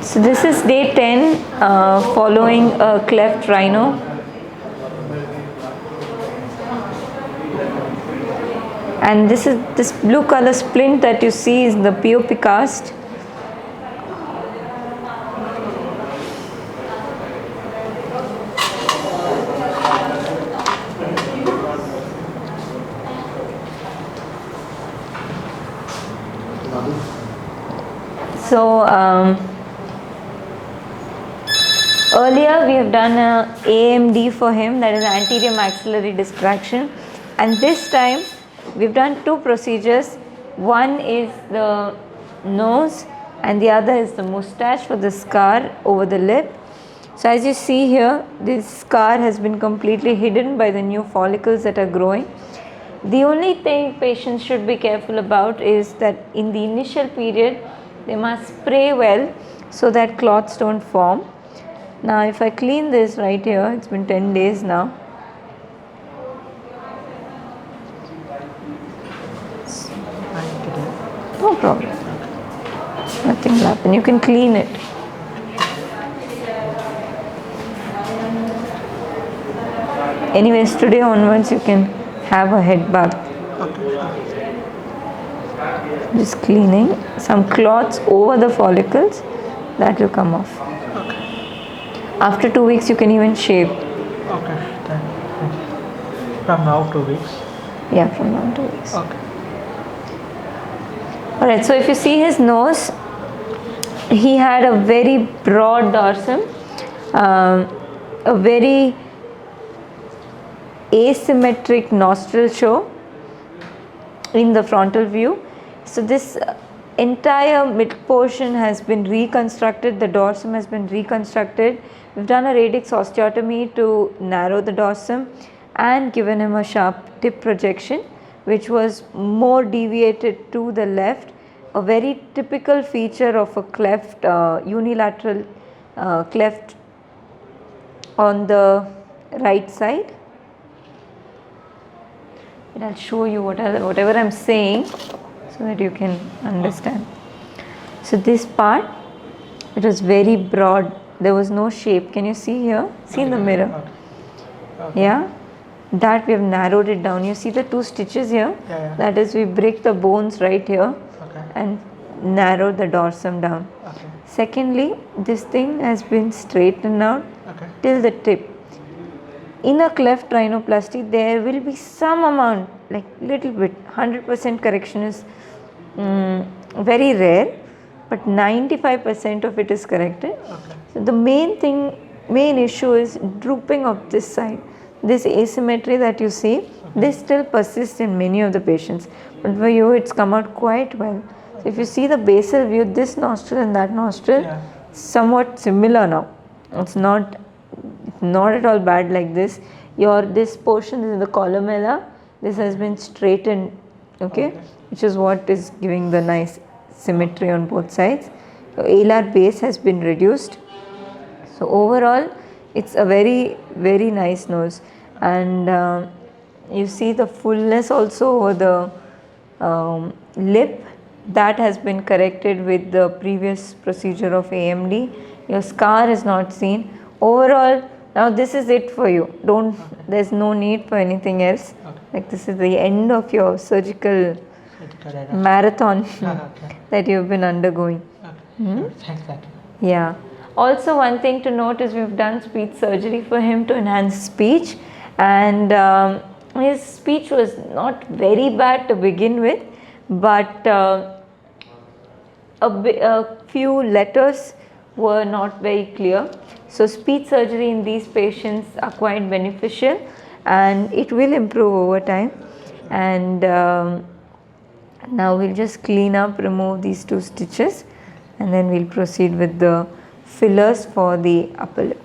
So this is day 10 following a cleft rhino. And this blue color splint that you see is the POP cast. So earlier we have done a AMD for him, that is anterior maxillary distraction, and this time we've done two procedures. One is the nose and the other is the mustache for the scar over the lip. So as you see here, this scar has been completely hidden by the new follicles that are growing. The only thing patients should be careful about is that in the initial period they must spray well so that clots don't form. Now if I clean this right here, it's been 10 days now. No problem. Nothing will happen. You can clean it. Anyways, today onwards you can have a head bath. Just cleaning some clots over the follicles, that will come off. After 2 weeks you can even shave. From now 2 weeks? Yeah, from now 2 weeks. Alright, so if you see his nose, he had a very broad dorsum, a very asymmetric nostril show in the frontal view. So this entire mid portion has been reconstructed, the dorsum has been reconstructed. We've done a radix osteotomy to narrow the dorsum and given him a sharp tip projection, which was more deviated to the left, a very typical feature of a cleft, unilateral cleft on the right side. And I'll show you whatever I'm saying so that you can understand. So this part, it was very broad, there was no shape. Can you see here? See in the mirror. Yeah, that we have narrowed it down. You see the two stitches here? That is, we break the bones right here and narrow the dorsum down. Secondly, this thing has been straightened out till the tip. In a cleft rhinoplasty, there will be some amount, like little bit, 100% correction is very rare, but 95% of it is corrected. So the main issue is drooping of this side. This asymmetry that you see, this still persists in many of the patients, but for you it's come out quite well. So if you see the basal view, this nostril and that nostril, somewhat similar now. It's not at all bad like this. This portion is the columella, this has been straightened, which is what is giving the nice symmetry on both sides. So alar base has been reduced. So overall it's a very, very nice nose, and you see the fullness also over the lip, that has been corrected with the previous procedure of AMD. Your scar is not seen. Overall, now this is it for you. There's no need for anything else. Like this is the end of your surgical marathon that you've been undergoing. Yeah. Also, one thing to note is we've done speech surgery for him to enhance speech, and his speech was not very bad to begin with, but a few letters were not very clear. So speech surgery in these patients are quite beneficial, and it will improve over time. And now we'll just clean up, remove these two stitches, and then we'll proceed with the fillers for the upper lip.